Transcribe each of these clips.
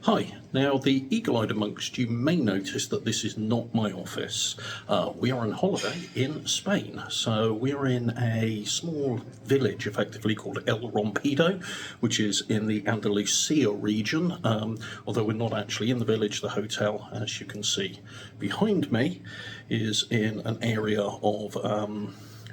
Hi. Now, the eagle-eyed amongst you may notice that this is not my office. We are on holiday in Spain, so we are in a small village, effectively called El Rompido, which is in the Andalucia region. Although we're not actually in the village, the hotel, as you can see behind me, is in an area of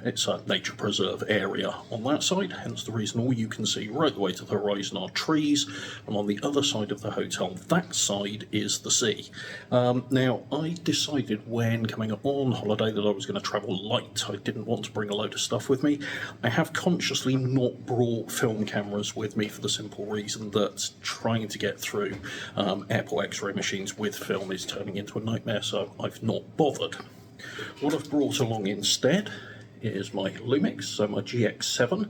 it's a nature preserve area on that side, hence the reason all you can see right the way to the horizon are trees, and on the other side of the hotel, that side is the sea. Now, I decided when coming on holiday that I was going to travel light. I didn't want to bring a load of stuff with me. I have consciously not brought film cameras with me for the simple reason that trying to get through airport x-ray machines with film is turning into a nightmare, so I've not bothered. What I've brought along instead is my Lumix, so my GX7,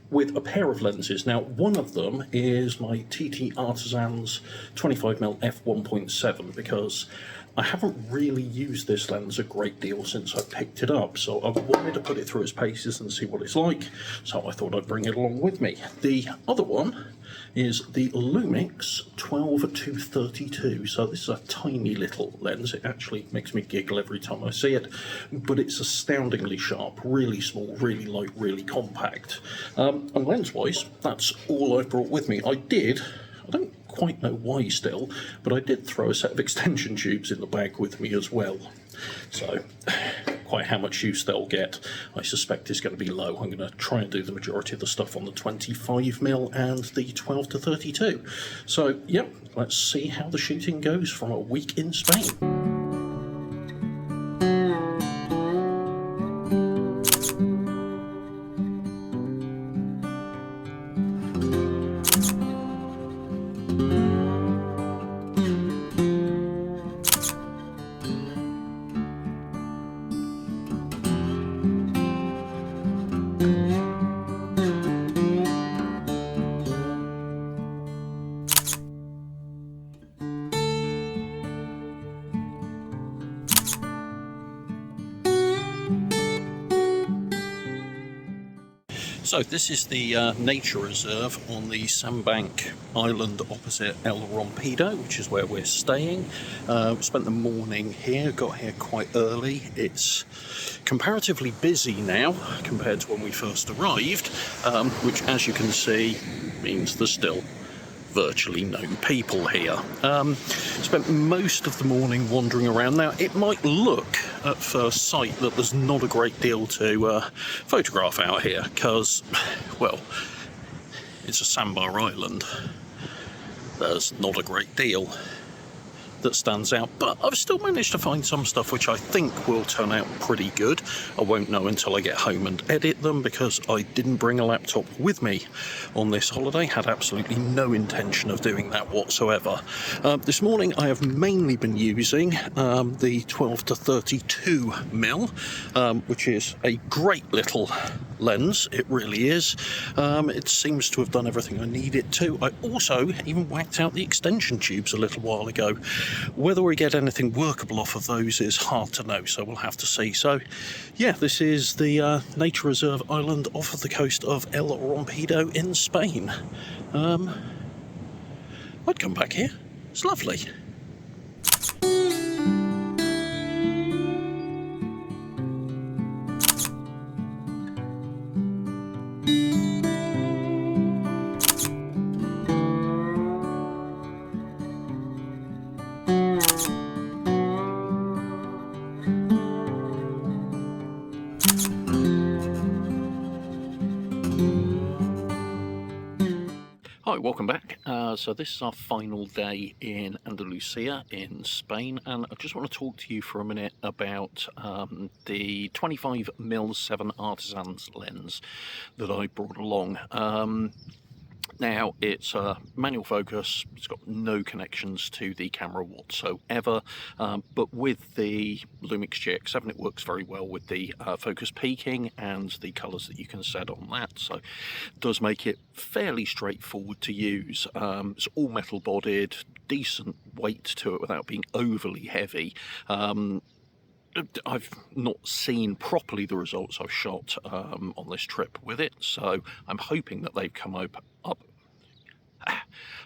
with a pair of lenses. Now, one of them is my TT Artisans 25mm f1.7 because I haven't really used this lens a great deal since I picked it up, so I wanted to put it through its paces and see what it's like, so I thought I'd bring it along with me. The other one is the Lumix 12-32, so this is a tiny little lens. It actually makes me giggle every time I see it, but it's astoundingly sharp, really small, really light, really compact. And lens-wise, that's all I've brought with me. I don't quite know why still, but I did throw a set of extension tubes in the bag with me as well. So, quite how much use they'll get, I suspect is going to be low. I'm going to try and do the majority of the stuff on the 25mm and the 12-32. So, yep, let's see how the shooting goes from a week in Spain. So this is the nature reserve on the Sandbank Island opposite El Rompido, which is where we're staying. Spent the morning here, got here quite early. It's comparatively busy now compared to when we first arrived, which, as you can see, means there's still virtually no people here. Spent most of the morning wandering around. Now, it might look at first sight that there's not a great deal to photograph out here because, well, it's a sandbar island. There's not a great deal that stands out, but I've still managed to find some stuff which I think will turn out pretty good. I won't know until I get home and edit them because I didn't bring a laptop with me on this holiday, had absolutely no intention of doing that whatsoever. This morning I have mainly been using the 12-32mm, which is a great little lens, it really is. It seems to have done everything I need it to. I also even whacked out the extension tubes a little while ago. Whether we get anything workable off of those is hard to know, so we'll have to see. So yeah, this is the nature reserve island off of the coast of El Rompido in Spain. I'd come back here, it's lovely. Hi, welcome back. So this is our final day in Andalucia in Spain, and I just want to talk to you for a minute about the 25mm 7 Artisans lens that I brought along. Now, it's a manual focus, it's got no connections to the camera whatsoever, but with the Lumix GX7 it works very well with the focus peaking and the colours that you can set on that, so it does make it fairly straightforward to use. It's all metal bodied, decent weight to it without being overly heavy. I've not seen properly the results I've shot on this trip with it, so I'm hoping that they've come up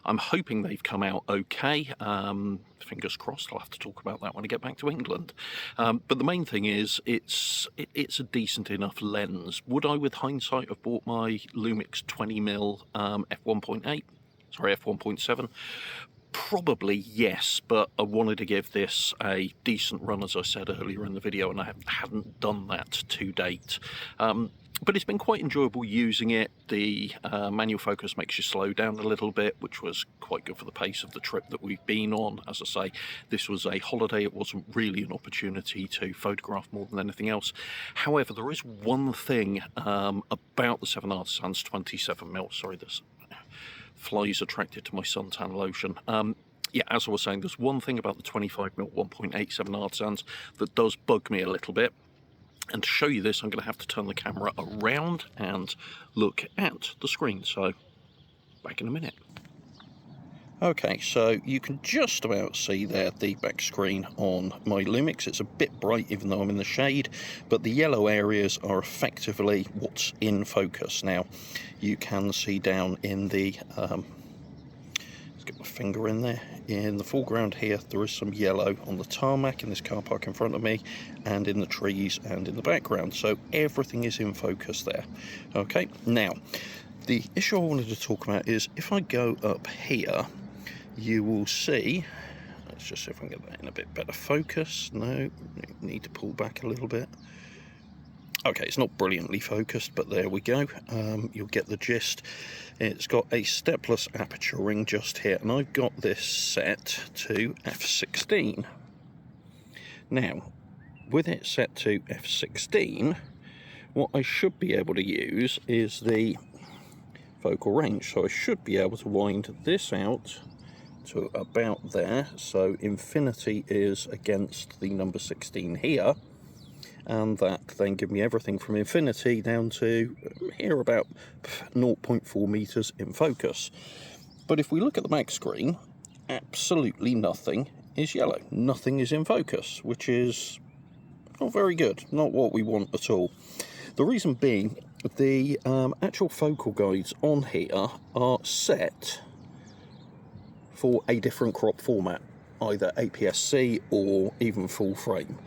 I'm hoping they've come out okay. Fingers crossed. I'll have to talk about that when I get back to England. But the main thing is, it's a decent enough lens. Would I, with hindsight, have bought my Lumix 20mm f1.8? Sorry, f1.7. Probably yes, but I wanted to give this a decent run, as I said earlier in the video, and I hadn't done that to date. But it's been quite enjoyable using it. The manual focus makes you slow down a little bit, which was quite good for the pace of the trip that we've been on. As I say, this was a holiday. It wasn't really an opportunity to photograph more than anything else. However, there is one thing about the 7 Artisans 27mm. Sorry, this flies attracted to my suntan lotion. Yeah, as I was saying, there's one thing about the 25mm 1.87 Artisans that does bug me a little bit. And to show you this, I'm going to have to turn the camera around and look at the screen. So, back in a minute. Okay, so you can just about see there the back screen on my Lumix. It's a bit bright even though I'm in the shade, but the yellow areas are effectively what's in focus. Now, you can see down in the, let's get my finger in there, in the foreground here, there is some yellow on the tarmac in this car park in front of me, and in the trees and in the background. So everything is in focus there. Okay, now, the issue I wanted to talk about is if I go up here, you will see, let's just see if I can get that in a bit better focus. No, need to pull back a little bit. Okay, it's not brilliantly focused, but there we go. You'll get the gist. It's got a stepless aperture ring just here, and I've got this set to f16. Now, with it set to f16, what I should be able to use is the focal range. So I should be able to wind this out to about there, so infinity is against the number 16 here, and that then give me everything from infinity down to here about 0.4 meters in focus. But if we look at the back screen, absolutely nothing is yellow, nothing is in focus, which is not very good, not what we want at all. The reason being, the actual focal guides on here are set for a different crop format, either APS-C or even full frame.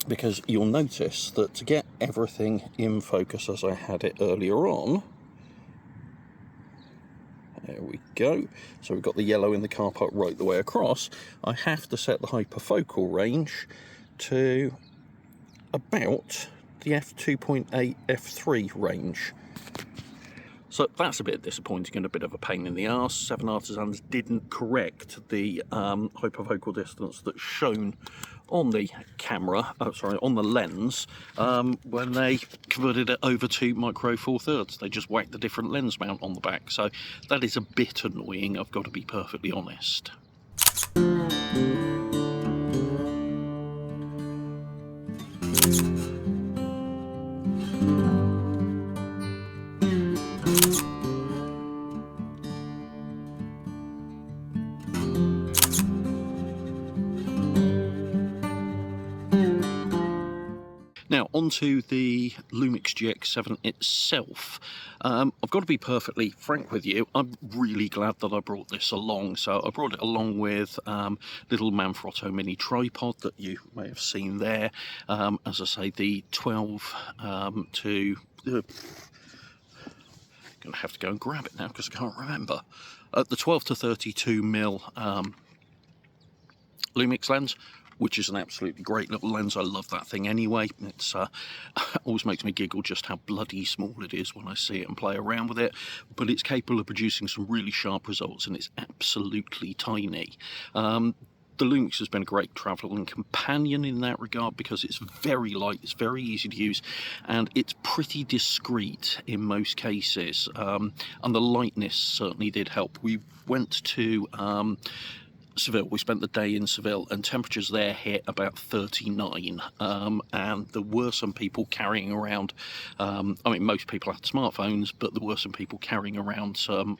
Because you'll notice that to get everything in focus as I had it earlier on, there we go, so we've got the yellow in the car park right the way across, I have to set the hyperfocal range to about the f2.8, f3 range. So that's a bit disappointing and a bit of a pain in the arse. 7 Artisans didn't correct the hyperfocal distance that's shown on the camera, on the lens, when they converted it over to Micro Four Thirds. They just whacked the different lens mount on the back. So that is a bit annoying, I've got to be perfectly honest. Now, onto the Lumix GX7 itself. I've got to be perfectly frank with you, I'm really glad that I brought this along. So I brought it along with little Manfrotto mini tripod that you may have seen there. As I say, the 12 to... going to have to go and grab it now because I can't remember. The 12 to 32mm Lumix lens, which is an absolutely great little lens. I love that thing anyway. It's always makes me giggle just how bloody small it is when I see it and play around with it. But it's capable of producing some really sharp results, and it's absolutely tiny. The Lumix has been a great travelling companion in that regard because it's very light, it's very easy to use, and it's pretty discreet in most cases. And the lightness certainly did help. We went to Seville. We spent the day in Seville, and temperatures there hit about 39, and there were some people carrying around, I mean, most people had smartphones, but there were some people carrying around some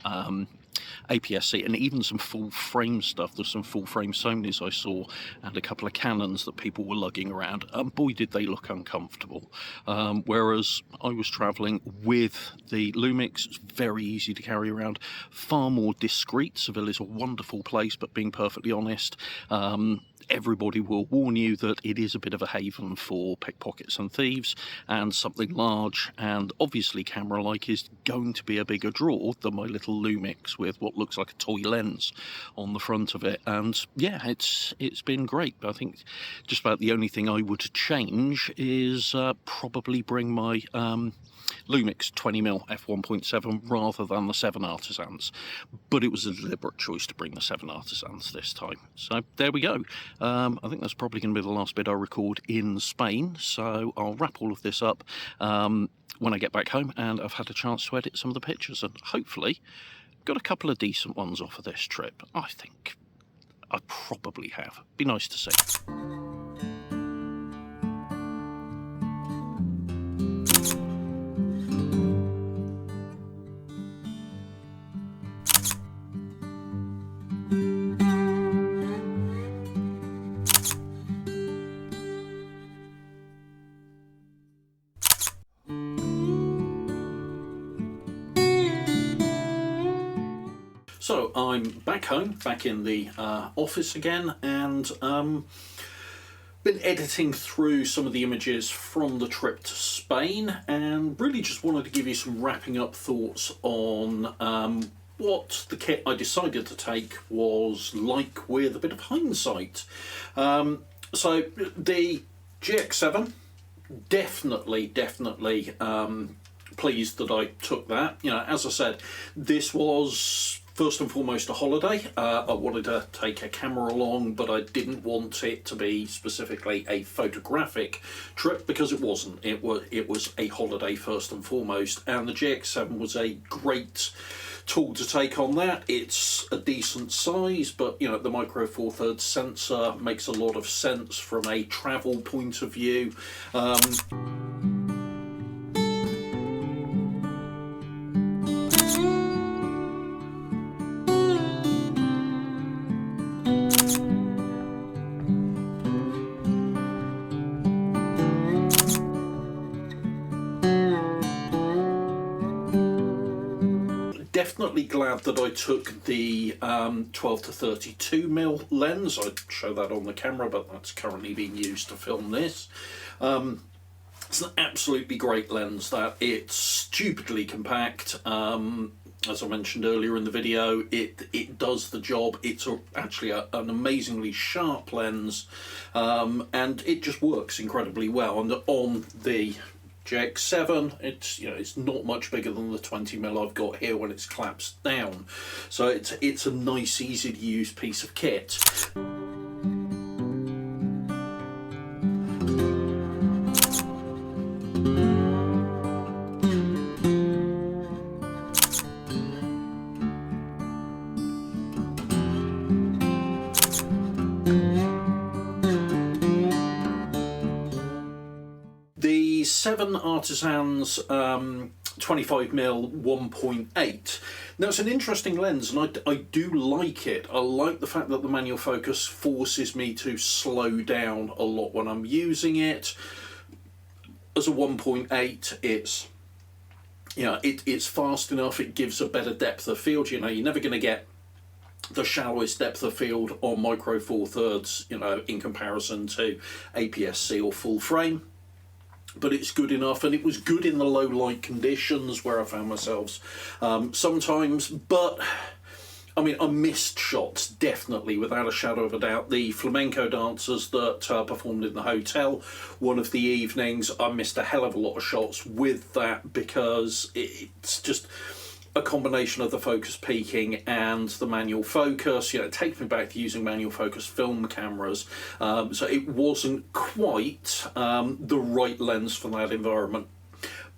APS-C, and even some full frame stuff. There's some full frame Sonys I saw, and a couple of Canons that people were lugging around, and boy did they look uncomfortable. Whereas I was travelling with the Lumix. It's very easy to carry around, far more discreet. Seville is a wonderful place, but being perfectly honest, everybody will warn you that it is a bit of a haven for pickpockets and thieves, and something large and obviously camera-like is going to be a bigger draw than my little Lumix with what looks like a toy lens on the front of it. And yeah, it's been great. I think just about the only thing I would change is probably bring my Lumix 20mm f1.7 rather than the 7 Artisans, but it was a deliberate choice to bring the 7 Artisans this time. So there we go. I think that's probably going to be the last bit I record in Spain, so I'll wrap all of this up when I get back home and I've had a chance to edit some of the pictures, and hopefully got a couple of decent ones off of this trip. I think I probably have. Be nice to see. So I'm back home, back in the office again, and been editing through some of the images from the trip to Spain, and really just wanted to give you some wrapping up thoughts on what the kit I decided to take was like with a bit of hindsight. So the GX7, definitely pleased that I took that. You know, as I said, this was first and foremost a holiday. I wanted to take a camera along, but I didn't want it to be specifically a photographic trip, because it wasn't. It was a holiday first and foremost, and the GX7 was a great tool to take on that. It's a decent size, but you know, the micro four thirds sensor makes a lot of sense from a travel point of view. Definitely glad that I took the 12 to 32mm lens. I'd show that on the camera, but that's currently being used to film this. It's an absolutely great lens. That it's stupidly compact. As I mentioned earlier in the video, it does the job. It's actually an amazingly sharp lens, and it just works incredibly well. And on the GX7, it's not much bigger than the 20mm I've got here when it's collapsed down, so it's a nice, easy to use piece of kit. The 7 Artisans 25mm 1.8. Now, it's an interesting lens, and I do like it. I like the fact that the manual focus forces me to slow down a lot when I'm using it. As a 1.8, it's fast enough. It gives a better depth of field. You know, you're never going to get the shallowest depth of field on micro four thirds, in comparison to APS-C or full frame. But it's good enough, and it was good in the low light conditions where I found myself sometimes. But I mean, I missed shots, definitely, without a shadow of a doubt. The flamenco dancers that performed in the hotel one of the evenings, I missed a hell of a lot of shots with that, because it's just a combination of the focus peaking and the manual focus. It takes me back to using manual focus film cameras, so it wasn't quite the right lens for that environment.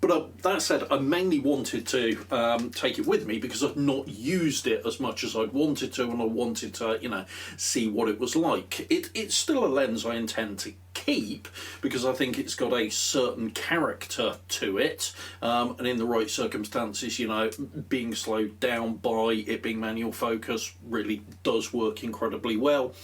But that said, I mainly wanted to take it with me because I've not used it as much as I'd wanted to, and I wanted to, see what it was like. It's still a lens I intend to keep because I think it's got a certain character to it, and in the right circumstances, you know, being slowed down by it being manual focus really does work incredibly well.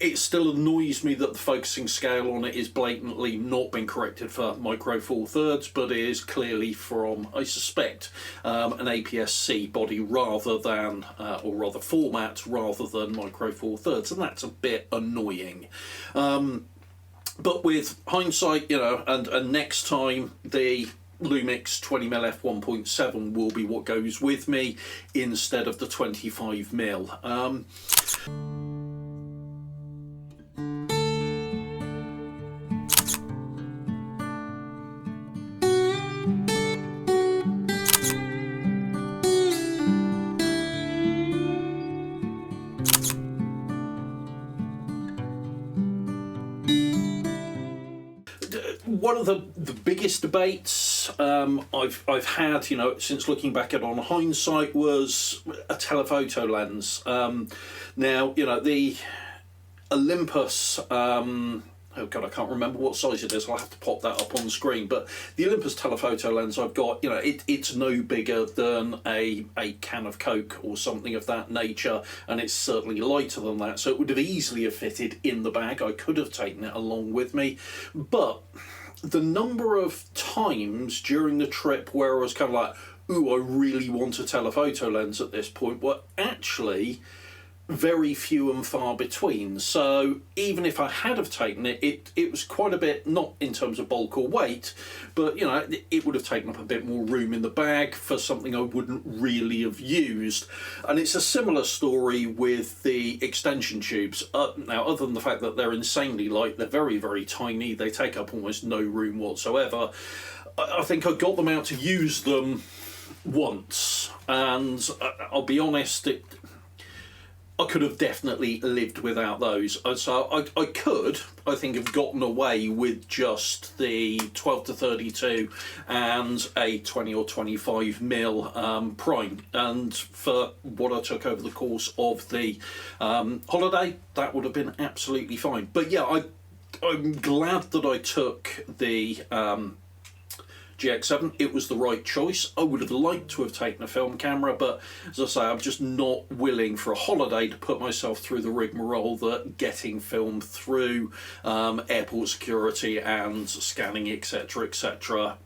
It still annoys me that the focusing scale on it is blatantly not been corrected for micro four thirds, but it is clearly from, I suspect, an APS-C body rather than, or rather format rather than micro four thirds, and that's a bit annoying. But with hindsight, you know, and next time the Lumix 20mm f1.7 will be what goes with me instead of the 25mm. One of the biggest debates I've had, you know, since looking back at on hindsight, was a telephoto lens. Now, you know, the Olympus, oh god, I can't remember what size it is, I'll have to pop that up on the screen, but the Olympus telephoto lens I've got, you know, it's no bigger than a can of Coke or something of that nature, and it's certainly lighter than that, so it would have easily have fitted in the bag. I could have taken it along with me, but the number of times during the trip where I was kind of like, ooh, I really want a telephoto lens at this point, were actually very few and far between. So even if I had have taken it, it was quite a bit, not in terms of bulk or weight, but you know, it would have taken up a bit more room in the bag for something I wouldn't really have used. And it's a similar story with the extension tubes. Now, other than the fact that they're insanely light, they're very, very tiny, they take up almost no room whatsoever. I think I got them out to use them once, and I'll be honest, I could have definitely lived without those. So I could, I think, have gotten away with just the 12 to 32 and a 20 or 25mm prime. And for what I took over the course of the holiday, that would have been absolutely fine. But yeah, I'm glad that I took the GX7. It was the right choice. I would have liked to have taken a film camera, but as I say, I'm just not willing for a holiday to put myself through the rigmarole that getting film through airport security and scanning, etc., etc.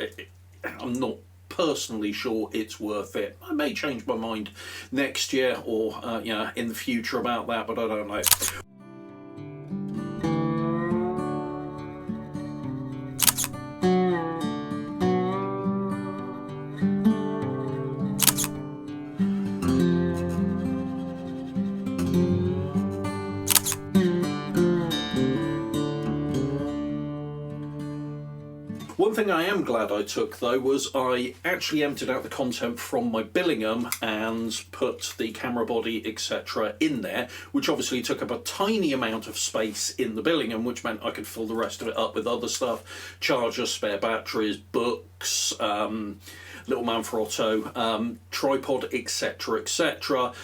I'm not personally sure it's worth it. I may change my mind next year or you know, in the future about that, but I don't know. One thing I am glad I took, though, was I actually emptied out the content from my Billingham and put the camera body, etc. in there, which obviously took up a tiny amount of space in the Billingham, which meant I could fill the rest of it up with other stuff: chargers, spare batteries, books, little Manfrotto, tripod, etc., etc.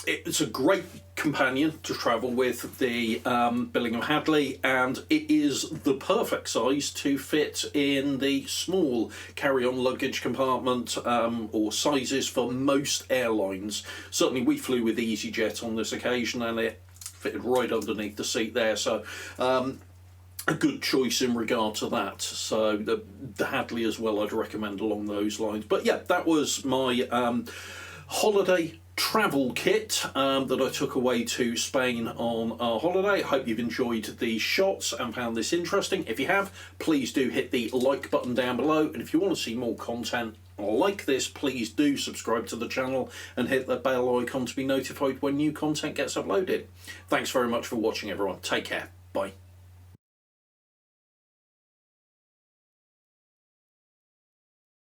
It's a great companion to travel with, the Billingham Hadley, and it is the perfect size to fit in the small carry-on luggage compartment or sizes for most airlines. Certainly we flew with EasyJet on this occasion and it fitted right underneath the seat there, so a good choice in regard to that. So the Hadley as well, I'd recommend along those lines. But yeah, that was my holiday travel kit that I took away to Spain on our holiday. I hope you've enjoyed these shots and found this interesting. If you have, please do hit the like button down below, and if you want to see more content like this, please do subscribe to the channel and hit the bell icon to be notified when new content gets uploaded. Thanks very much for watching, everyone. Take care. Bye.